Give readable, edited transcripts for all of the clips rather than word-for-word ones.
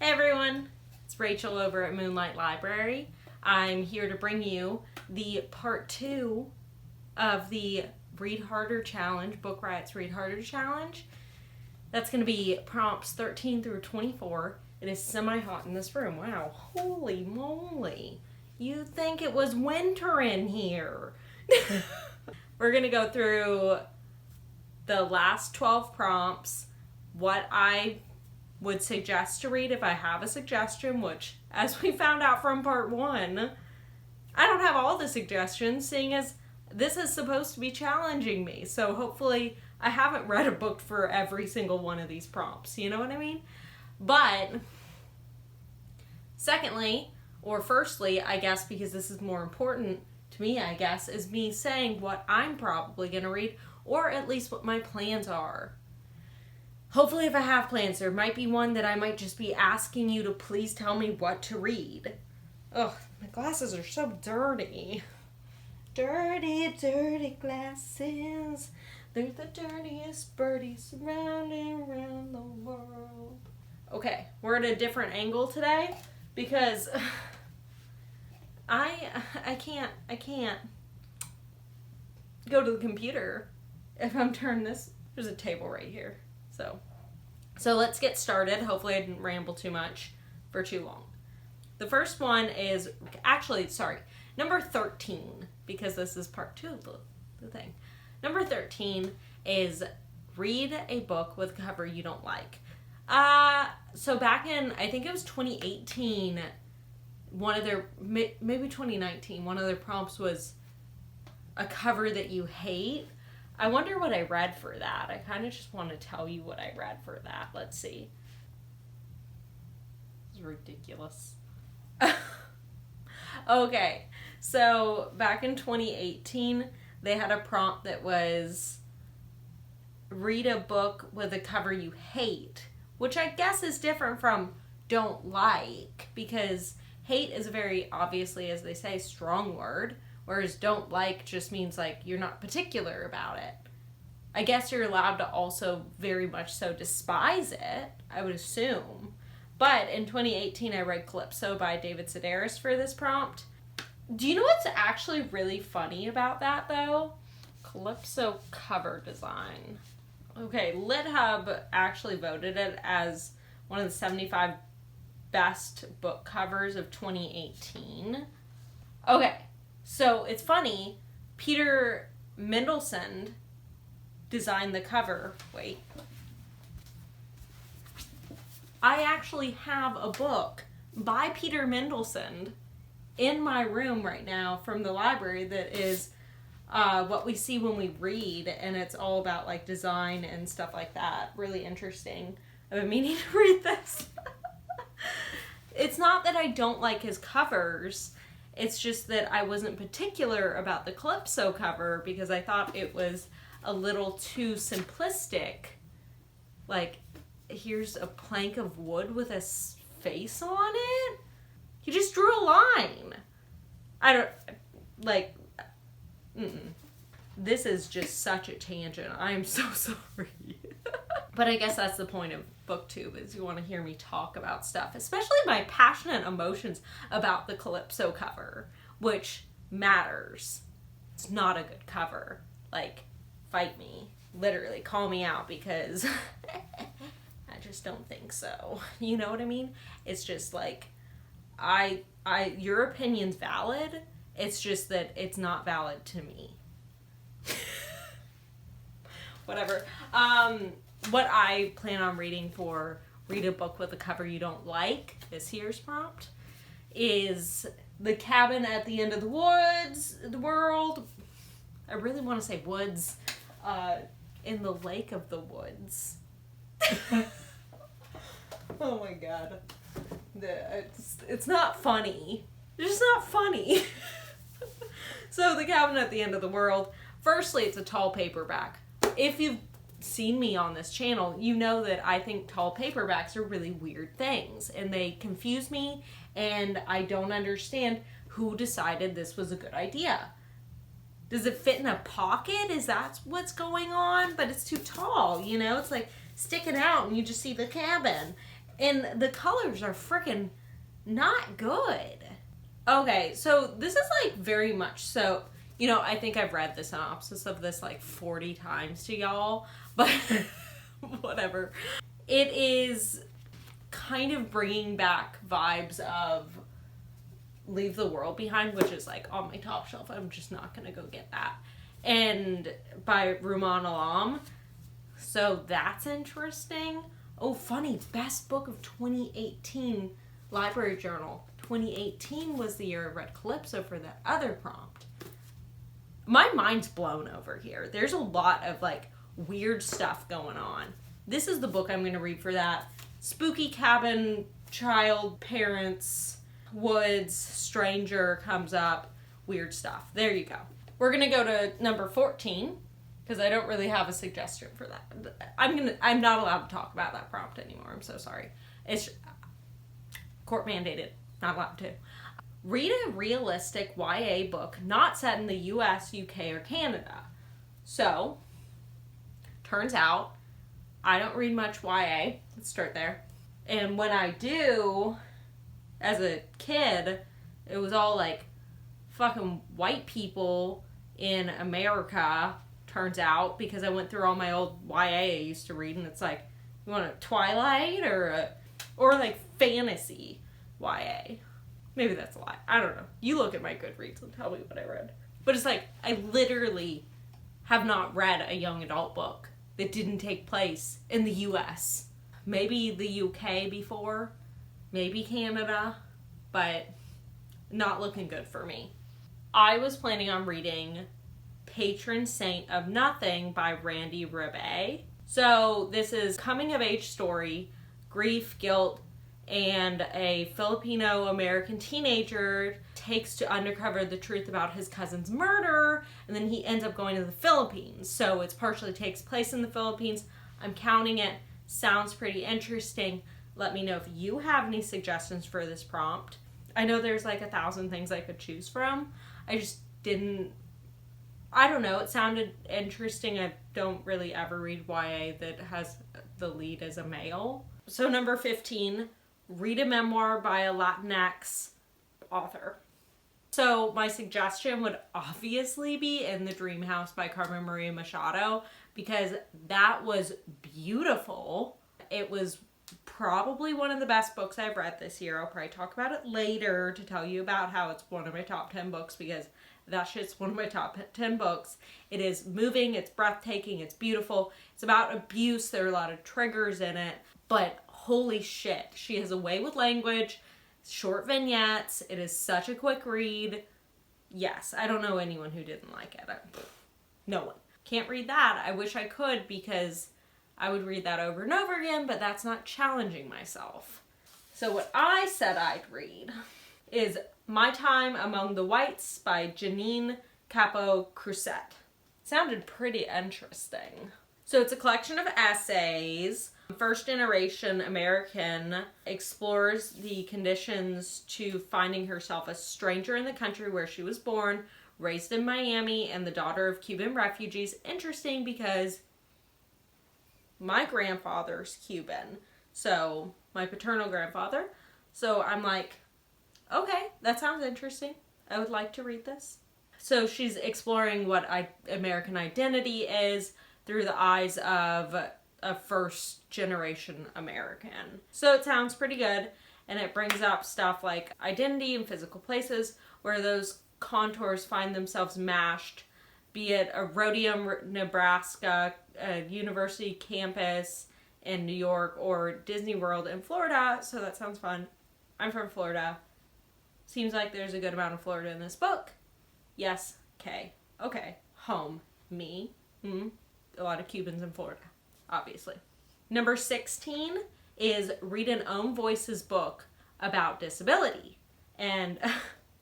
Hey everyone, it's Rachel over at Moonlight Library. I'm here to bring you the part 2 of the Read Harder Challenge, Book Riot's Read Harder Challenge. That's going to be prompts 13 through 24. It is semi-hot in this room. Wow, holy moly. You'd think it was winter in here. We're going to go through the last 12 prompts, what I would suggest to read if I have a suggestion, which, as we found out from part 1, I don't have all the suggestions, seeing as this is supposed to be challenging me. So hopefully I haven't read a book for every single one of these prompts, you know what I mean? But secondly, or firstly, I guess, because this is more important to me, I guess, is me saying what I'm probably going to read, or at least what my plans are. Hopefully, if I have plans, there might be one that I might just be asking you to please tell me what to read. Ugh, my glasses are so dirty. Dirty, dirty glasses. They're the dirtiest birdies surrounding around the world. Okay, we're at a different angle today because I can't go to the computer if I'm turning this. There's a table right here. So let's get started. Hopefully I didn't ramble too much for too long. The first one is, number 13, because this is part 2 of the thing. Number 13 is read a book with a cover you don't like. So back in, I think it was 2018, maybe 2019, one of their prompts was a cover that you hate. I wonder what I read for that. I kind of just want to tell you what I read for that. Let's see. This is ridiculous. Okay, so back in 2018, they had a prompt that was read a book with a cover you hate, which I guess is different from don't like, because hate is a very, obviously, as they say, strong word. Whereas don't like just means like you're not particular about it. I guess you're allowed to also very much so despise it, I would assume. But in 2018, I read Calypso by David Sedaris for this prompt. Do you know what's actually really funny about that, though? Calypso cover design. Okay, LitHub actually voted it as one of the 75 best book covers of 2018. Okay. So it's funny, Peter Mendelsohn designed the cover. Wait. I actually have a book by Peter Mendelsohn in my room right now from the library that is what we see when we read, and it's all about like design and stuff like that. Really interesting. I've been meaning to read this. It's not that I don't like his covers. It's just that I wasn't particular about the Calypso cover because I thought it was a little too simplistic. Like, here's a plank of wood with a face on it? He just drew a line. This is just such a tangent. I am so sorry. But I guess that's the point of BookTube, is you want to hear me talk about stuff, especially my passionate emotions about the Calypso cover, which matters. It's not a good cover. Like, fight me. Literally, call me out, because I just don't think so. You know what I mean? It's just like, your opinion's valid. It's just that it's not valid to me. Whatever. What I plan on reading for read a book with a cover you don't like, this year's prompt, is The Cabin at the End of the World. I really want to say woods, in the Lake of the Woods. Oh my god. It's not funny. It's just not funny. So The Cabin at the End of the World. Firstly, it's a tall paperback. If you've seen me on this channel, you know that I think tall paperbacks are really weird things, and they confuse me, and I don't understand who decided this was a good idea. Does it fit in a pocket? Is that what's going on? But it's too tall, you know? It's like sticking out and you just see the cabin. And the colors are freaking not good. Okay, so this is like very much so, you know, I think I've read the synopsis of this like 40 times to y'all, but whatever. It is kind of bringing back vibes of Leave the World Behind, which is like on my top shelf. I'm just not gonna go get that. And by Rumaan Alam. So that's interesting. Oh, funny. Best book of 2018 Library Journal. 2018 was the year I read Calypso for that other prompt. My mind's blown over here. There's a lot of like weird stuff going on. This is the book I'm going to read for that. Spooky cabin, child, parents, woods, stranger comes up, weird stuff. There you go. We're going to go to number 14 because I don't really have a suggestion for that. I'm not allowed to talk about that prompt anymore. I'm so sorry. It's court mandated. Not allowed to. Read a realistic YA book not set in the US, UK, or Canada. So, turns out, I don't read much YA. Let's start there. And when I do, as a kid, it was all like fucking white people in America, turns out, because I went through all my old YA I used to read, and it's like, you want a Twilight or like fantasy YA. Maybe that's a lie. I don't know. You look at my Goodreads and tell me what I read. But it's like, I literally have not read a young adult book that didn't take place in the US. Maybe the UK before, maybe Canada, but not looking good for me. I was planning on reading Patron Saint of Nothing by Randy Ribay. So this is coming of age story, grief, guilt, and a Filipino-American teenager takes to uncover the truth about his cousin's murder, and then he ends up going to the Philippines. So it partially takes place in the Philippines. I'm counting it. Sounds pretty interesting. Let me know if you have any suggestions for this prompt. I know there's like 1,000 things I could choose from. I just didn't... I don't know. It sounded interesting. I don't really ever read YA that has the lead as a male. So number 15... read a memoir by a Latinx author. So my suggestion would obviously be In the Dream House by Carmen Machado, because that was beautiful. It was probably one of the best books I've read this year. I'll probably talk about it later to tell you about how it's one of my top 10 books, because that shit's one of my top 10 books. It is moving, it's breathtaking, it's beautiful. It's about abuse. There are a lot of triggers in it, but holy shit, she has a way with language, short vignettes, it is such a quick read. Yes, I don't know anyone who didn't like it. No one. Can't read that. I wish I could, because I would read that over and over again, but that's not challenging myself. So what I said I'd read is My Time Among the Whites by Janine Capo-Crusette. Sounded pretty interesting. So it's a collection of essays. First generation American explores the conditions to finding herself a stranger in the country where she was born, raised in Miami, and the daughter of Cuban refugees. Interesting because my grandfather's Cuban, so my paternal grandfather. So I'm like, okay, that sounds interesting. I would like to read this. So she's exploring what American identity is through the eyes of a first generation American. So it sounds pretty good, and it brings up stuff like identity and physical places where those contours find themselves mashed, be it a Rhodium, Nebraska, a university campus in New York, or Disney World in Florida. So that sounds fun. I'm from Florida. Seems like there's a good amount of Florida in this book. Yes, okay. Home, me, a lot of Cubans in Florida. Obviously. Number 16 is Read an Own Voices book about disability. And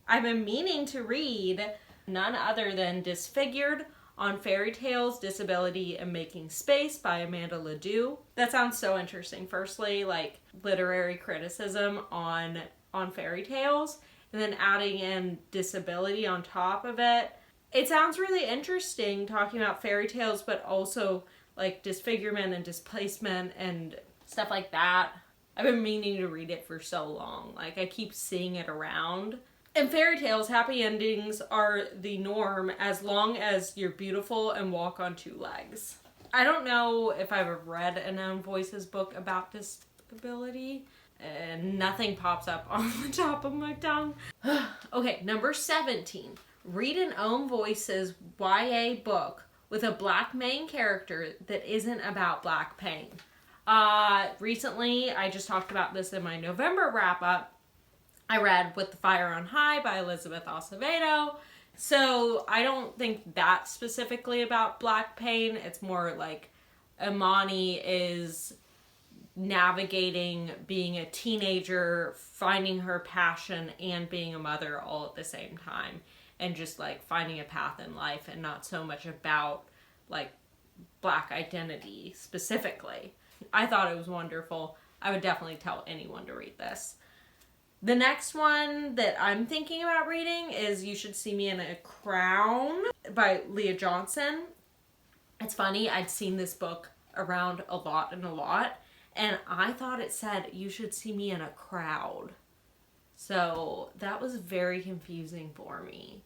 I've been meaning to read none other than Disfigured on Fairy Tales, Disability, and Making Space by Amanda Ledoux. That sounds so interesting. Firstly, like literary criticism on fairy tales, and then adding in disability on top of it. It sounds really interesting talking about fairy tales, but also like disfigurement and displacement and stuff like that. I've been meaning to read it for so long. Like, I keep seeing it around. In fairy tales, happy endings are the norm as long as you're beautiful and walk on two legs. I don't know if I've ever read an Own Voices book about disability, and nothing pops up on the top of my tongue. Okay, number 17. Read an Own Voices YA book with a black main character that isn't about black pain. Recently, I just talked about this in my November wrap-up. I read With the Fire on High by Elizabeth Acevedo. So I don't think that's specifically about black pain. It's more like Imani is navigating being a teenager, finding her passion, and being a mother all at the same time. And just like finding a path in life, and not so much about like black identity specifically. I thought it was wonderful. I would definitely tell anyone to read this. The next one that I'm thinking about reading is You Should See Me in a Crown by Leah Johnson. It's funny, I'd seen this book around a lot, and I thought it said You Should See Me in a Crowd. So that was very confusing for me.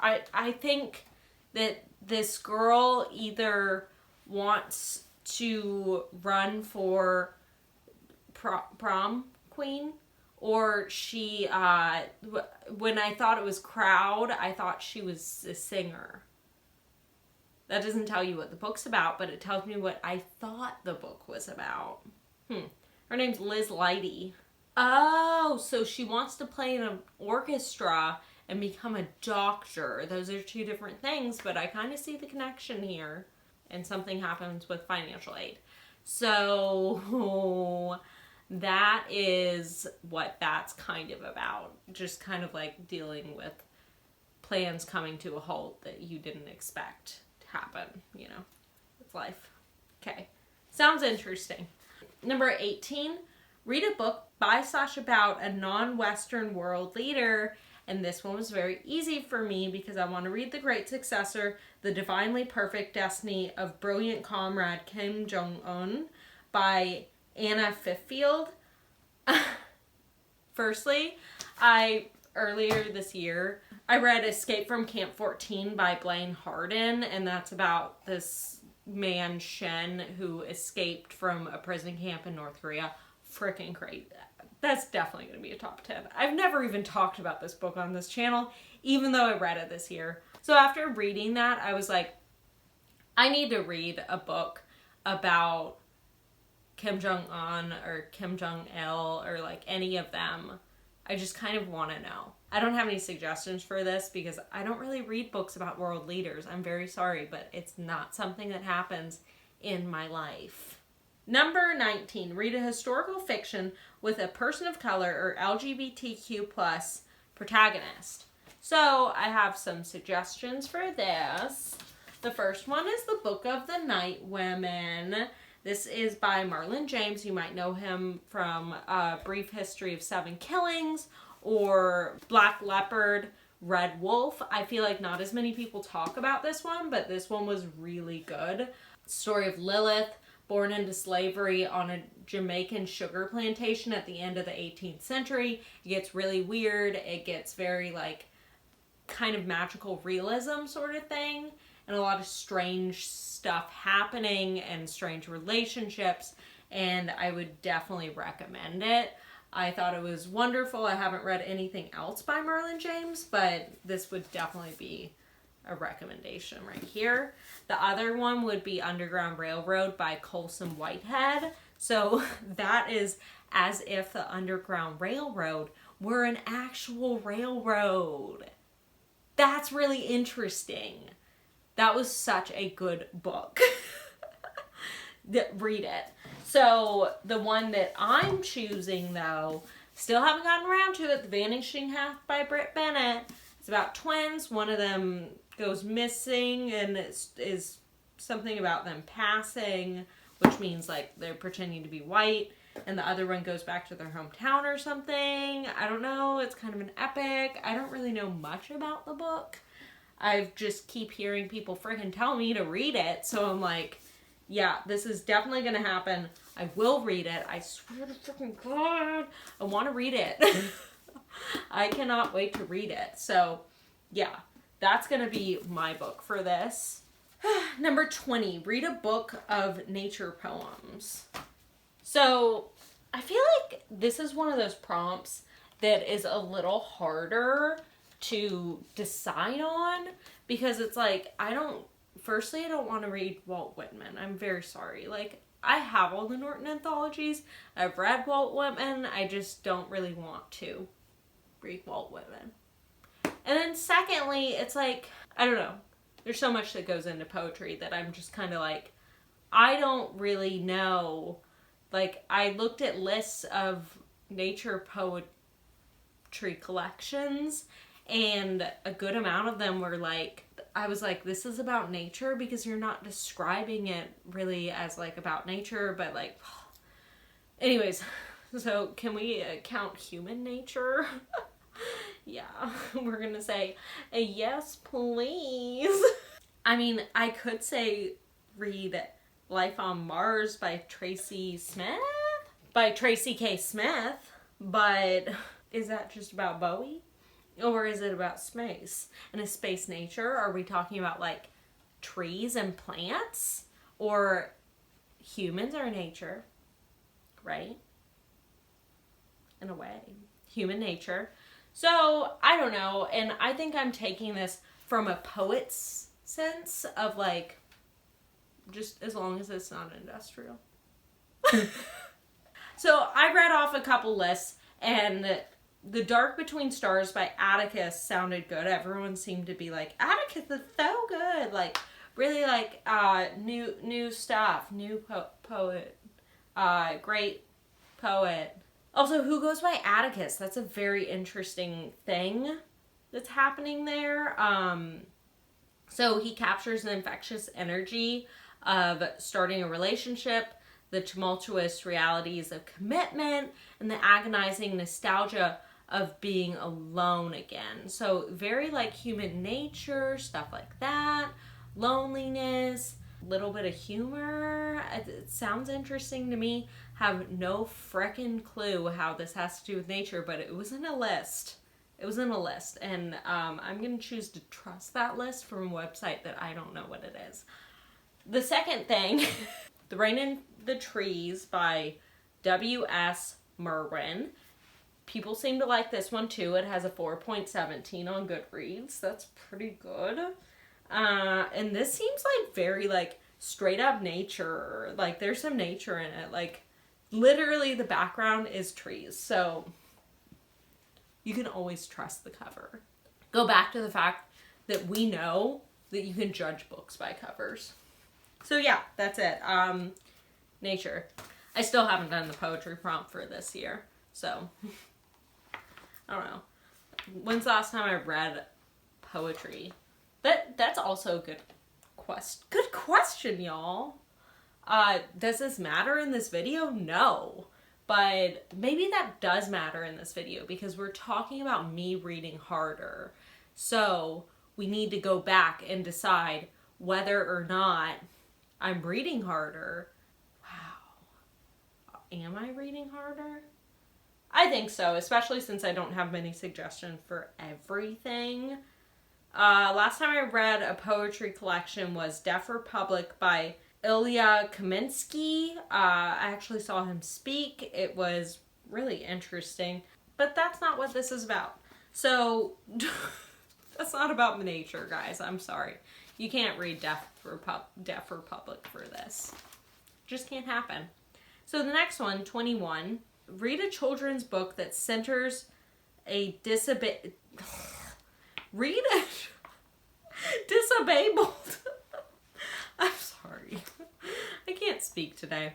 I think that this girl either wants to run for prom queen, or she, when I thought it was crowd, I thought she was a singer. That doesn't tell you what the book's about, but it tells me what I thought the book was about. Her name's Liz Leidy. Oh, so she wants to play in an orchestra and become a doctor. Those are two different things, but I kind of see the connection here. And something happens with financial aid. So that is what that's kind of about. Just kind of like dealing with plans coming to a halt that you didn't expect to happen. You know, it's life. Okay. Sounds interesting. Number 18, read a book by / about a non-Western world leader. And this one was very easy for me because I want to read The Great Successor, The Divinely Perfect Destiny of Brilliant Comrade Kim Jong-un by Anna Fifield. Firstly, earlier this year, I read Escape from Camp 14 by Blaine Harden, and that's about this man, Shen, who escaped from a prison camp in North Korea. Freaking crazy. That's definitely going to be a top 10. I've never even talked about this book on this channel, even though I read it this year. So after reading that, I was like, I need to read a book about Kim Jong-un or Kim Jong-il or like any of them. I just kind of want to know. I don't have any suggestions for this because I don't really read books about world leaders. I'm very sorry, but it's not something that happens in my life. Number 19, read a historical fiction with a person of color or LGBTQ plus protagonist. So I have some suggestions for this. The first one is The Book of the Night Women. This is by Marlon James. You might know him from A Brief History of Seven Killings or Black Leopard, Red Wolf. I feel like not as many people talk about this one, but this one was really good. Story of Lilith, born into slavery on a Jamaican sugar plantation at the end of the 18th century. It gets really weird. It gets very like kind of magical realism sort of thing, and a lot of strange stuff happening and strange relationships, and I would definitely recommend it. I thought it was wonderful. I haven't read anything else by Marlon James, but this would definitely be a recommendation right here. The other one would be Underground Railroad by Colson Whitehead. So that is as if the Underground Railroad were an actual railroad. That's really interesting. That was such a good book. Read it. So the one that I'm choosing though, still haven't gotten around to it, The Vanishing Half by Britt Bennett. It's about twins. One of them goes missing and is something about them passing, which means like they're pretending to be white, and the other one goes back to their hometown or something. I don't know. It's kind of an epic. I don't really know much about the book. I just keep hearing people freaking tell me to read it, so I'm like, yeah, this is definitely gonna happen. I will read it. I swear to freaking God, I want to read it. I cannot wait to read it. So, yeah, that's gonna be my book for this. Number 20, read a book of nature poems. So, I feel like this is one of those prompts that is a little harder to decide on because it's like, firstly, I don't want to read Walt Whitman. I'm very sorry. Like, I have all the Norton anthologies. I've read Walt Whitman. I just don't really want to read Walt Whitman. And then secondly, it's like, I don't know. There's so much that goes into poetry that I'm just kind of like, I don't really know. Like, I looked at lists of nature poetry collections, and a good amount of them were like, I was like, this is about nature because you're not describing it really as like about nature, but like, anyways, so can we count human nature? Yeah, we're gonna say, yes, please. I mean, I could say read Life on Mars by Tracy K. Smith, but is that just about Bowie? Or is it about space? And is space nature? Are we talking about like trees and plants? Or humans are nature, right? In a way. Human nature. So, I don't know. And I think I'm taking this from a poet's sense of like, just as long as it's not industrial. So, I read off a couple lists, and The Dark Between Stars by Atticus sounded good. Everyone seemed to be like, Atticus is so good. Like, really like, new stuff. New poet. Great poet. Also, who goes by Atticus? That's a very interesting thing that's happening there. So he captures the infectious energy of starting a relationship, the tumultuous realities of commitment, and the agonizing nostalgia of being alone again. So very like human nature, stuff like that, loneliness, little bit of humor. It sounds interesting to me. Have no frickin' clue how this has to do with nature, but it was in a list. It was in a list, and I'm going to choose to trust that list from a website that I don't know what it is. The second thing, The Rain in the Trees by W.S. Merwin. People seem to like this one too. It has a 4.17 on Goodreads. That's pretty good. And this seems like very like straight up nature. Like there's some nature in it. Like literally the background is trees. So you can always trust the cover. Go back to the fact that we know that you can judge books by covers. So yeah, that's it. Nature. I still haven't done the poetry prompt for this year. So I don't know. When's the last time I read poetry? That's also a good question, y'all. Does this matter in this video? No. But maybe that does matter in this video because we're talking about me reading harder. So we need to go back and decide whether or not I'm reading harder. Wow. Am I reading harder? I think so, especially since I don't have many suggestions for everything. Last time I read a poetry collection was Deaf Republic by Ilya Kaminsky. I actually saw him speak. It was really interesting, but that's not what this is about. So that's not about nature, guys. I'm sorry. You can't read Deaf Republic for this. Just can't happen. So the next one, 21. Read a children's book that centers a disabled... I'm sorry. I can't speak today.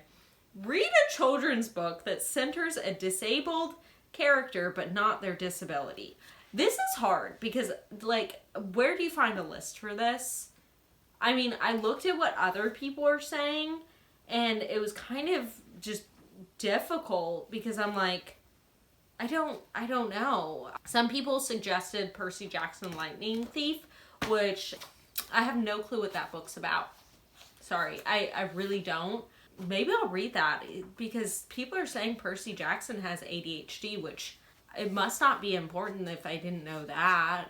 Read a children's book that centers a disabled character but not their disability. This is hard because, like, where do you find a list for this? I mean, I looked at what other people are saying and it was kind of just difficult because I'm like, I don't know. Some people suggested Percy Jackson Lightning Thief, which I have no clue what that book's about. Sorry, I really don't. Maybe I'll read that because people are saying Percy Jackson has ADHD, which it must not be important if I didn't know that.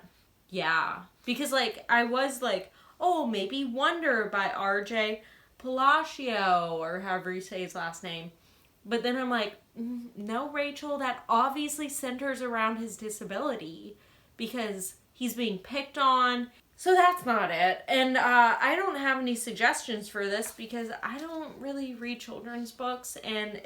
Yeah. Because, like, I was like, oh, maybe Wonder by R.J. Palacio, or however you say his last name. But then I'm like, no, Rachel, that obviously centers around his disability because he's being picked on. So that's not it. And I don't have any suggestions for this because I don't really read children's books. And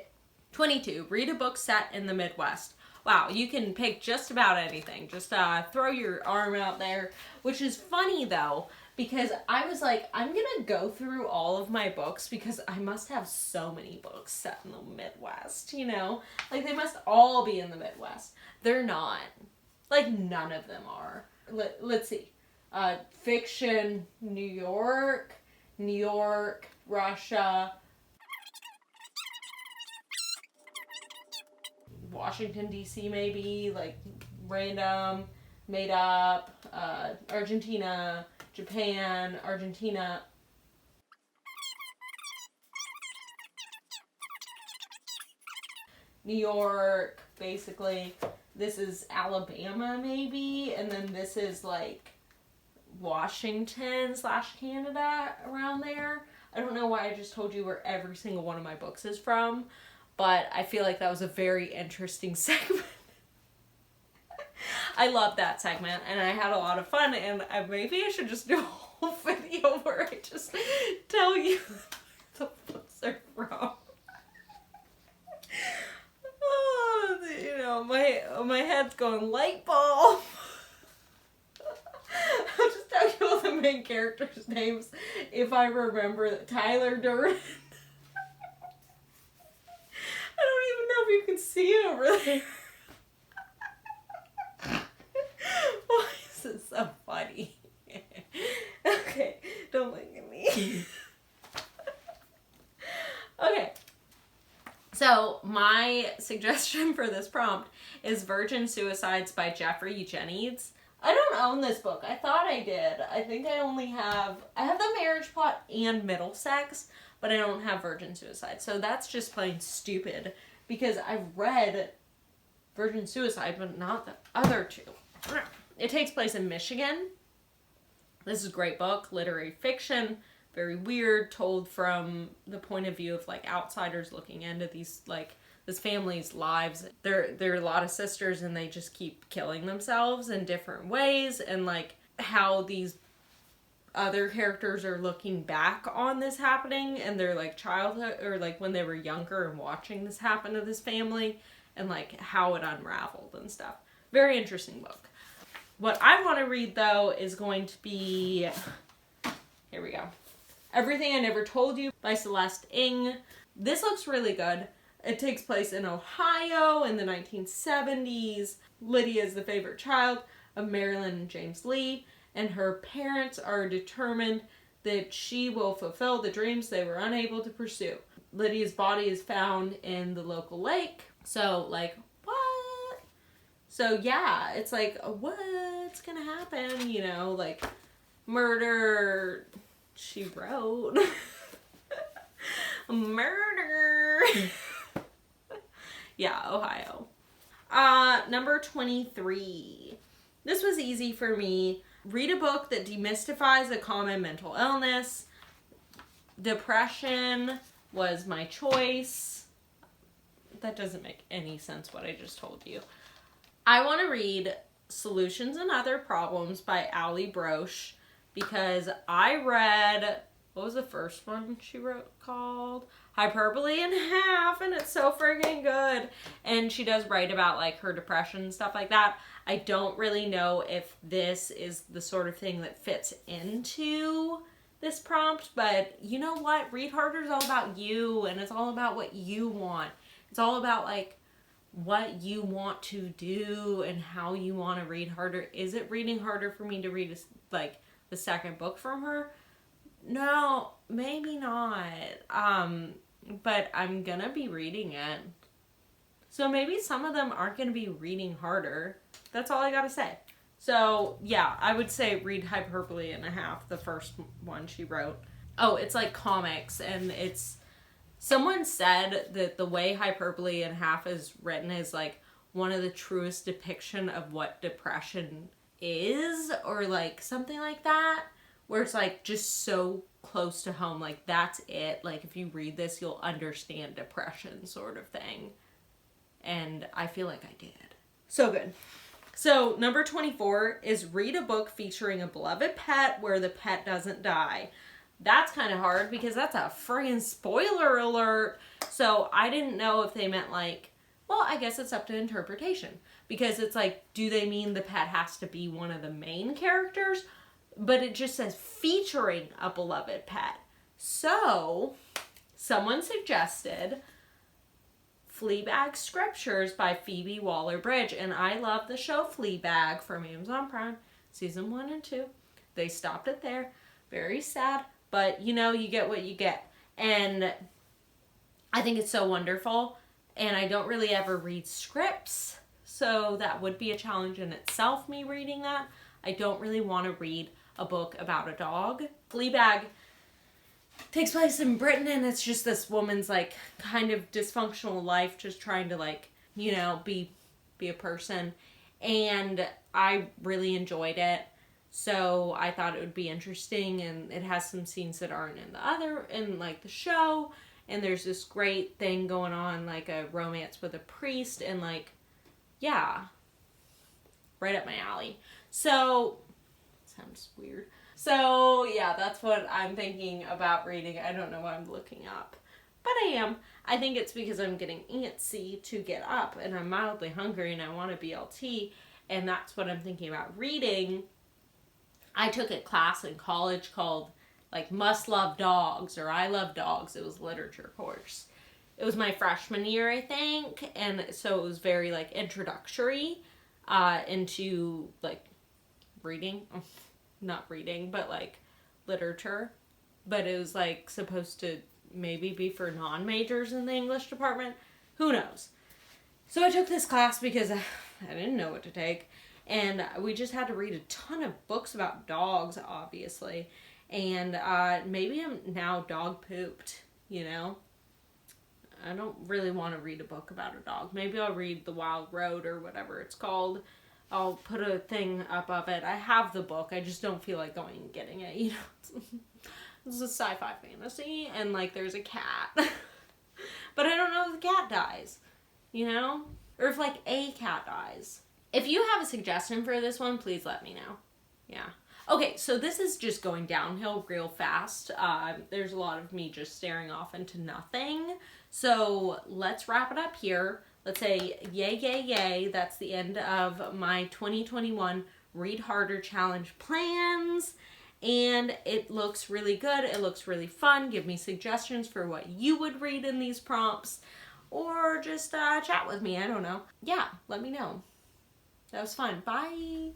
22, read a book set in the Midwest. Wow, you can pick just about anything. Just throw your arm out there, which is funny though, because I was like, I'm going to go through all of my books because I must have so many books set in the Midwest, you know? Like, they must all be in the Midwest. They're not. Like, none of them are. Let's see. Fiction, New York, Russia, Washington, D.C. maybe, like, random, made up, Argentina, Japan, Argentina. New York, basically. This is Alabama, maybe, and then this is, like, Washington/Canada, around there. I don't know why I just told you where every single one of my books is from, but I feel like that was a very interesting segment. I love that segment, and I had a lot of fun, and maybe I should just do a whole video where I just tell you where the books are from. Oh, you know, my head's going light bulb. I'll just tell you all the main characters' names if I remember. Tyler Durden. I don't even know if you can see it over there. Why is it so funny? Okay, don't look at me. Okay. So, my suggestion for this prompt is Virgin Suicides by Jeffrey Jennings. I don't own this book. I thought I did. I think I have the marriage plot and Middlesex, but I don't have Virgin Suicide. So that's just plain stupid because I've read Virgin Suicide, but not the other two. It takes place in Michigan. This is a great book, literary fiction, very weird, told from the point of view of, like, outsiders looking into these, like, this family's lives. There are a lot of sisters, and they just keep killing themselves in different ways, and, like, how these other characters are looking back on this happening and their, like, childhood, or, like, when they were younger and watching this happen to this family, and, like, how it unraveled and stuff. Very interesting book. What I want to read, though, is going to be, here we go, Everything I Never Told You by Celeste Ng. This looks really good. It takes place in Ohio in the 1970s. Lydia is the favorite child of Marilyn and James Lee, and her parents are determined that she will fulfill the dreams they were unable to pursue. Lydia's body is found in the local lake. So, like, what? So, yeah, it's like, what's gonna happen? You know, like, murder, she wrote. Murder. Yeah, Ohio. Number 23. This was easy for me. Read a book that demystifies a common mental illness. Depression was my choice. That doesn't make any sense what I just told you. I want to read Solutions and Other Problems by Allie Broche because I read, what was the first one she wrote called? Hyperbole in Half, and it's so freaking good. And she does write about, like, her depression and stuff like that. I don't really know if this is the sort of thing that fits into this prompt, but you know what? Read Harder is all about you, and it's all about what you want. It's all about, like, what you want to do and how you want to read harder. Is it reading harder for me to read, like, the second book from her? No, maybe not. But I'm gonna be reading it. So maybe some of them aren't gonna be reading harder. That's all I gotta say. So, yeah, I would say read Hyperbole in a Half, the first one she wrote. Oh, it's like comics, and it's, someone said that the way Hyperbole in Half is written is like one of the truest depiction of what depression is, or like something like that, where it's like just so close to home, like that's it, like if you read this you'll understand depression, sort of thing. And I feel like I did. So good. So number 24 is read a book featuring a beloved pet where the pet doesn't die. That's kind of hard because that's a friggin' spoiler alert. So I didn't know if they meant like, well, I guess it's up to interpretation, because it's like, do they mean the pet has to be one of the main characters? But it just says featuring a beloved pet. So someone suggested Fleabag Scriptures by Phoebe Waller-Bridge, and I love the show Fleabag from Amazon Prime, season 1 and 2. They stopped it there. Very sad, but you know, you get what you get. And I think it's so wonderful, and I don't really ever read scripts, so that would be a challenge in itself, me reading that. I don't really want to read a book about a dog. Fleabag takes place in Britain, and it's just this woman's like kind of dysfunctional life, just trying to like, you know, be a person. And I really enjoyed it. So I thought it would be interesting, and it has some scenes that aren't in like the show. And there's this great thing going on, like a romance with a priest, and like, yeah, right up my alley. So, sounds weird. So yeah, that's what I'm thinking about reading. I don't know what I'm looking up, but I am. I think it's because I'm getting antsy to get up, and I'm mildly hungry, and I want a BLT, and that's what I'm thinking about reading. I took a class in college called like Must Love Dogs, or I Love Dogs. It was a literature course. It was my freshman year, I think, and so it was very like introductory into like reading. Not reading, but like literature. But it was like supposed to maybe be for non-majors in the English department. Who knows? So I took this class because I didn't know what to take. And we just had to read a ton of books about dogs, obviously. And maybe I'm now dog pooped, you know? I don't really want to read a book about a dog. Maybe I'll read The Wild Road or whatever it's called. I'll put a thing up of it. I have the book. I just don't feel like going and getting it, you know? It's a sci-fi fantasy, and like there's a cat. But I don't know if the cat dies, you know? Or if like a cat dies. If you have a suggestion for this one, please let me know. Yeah. Okay, so this is just going downhill real fast. There's a lot of me just staring off into nothing. So let's wrap it up here. Let's say yay, yay, yay. That's the end of my 2021 Read Harder Challenge plans. And it looks really good. It looks really fun. Give me suggestions for what you would read in these prompts. Or just chat with me. I don't know. Yeah, let me know. That was fun. Bye.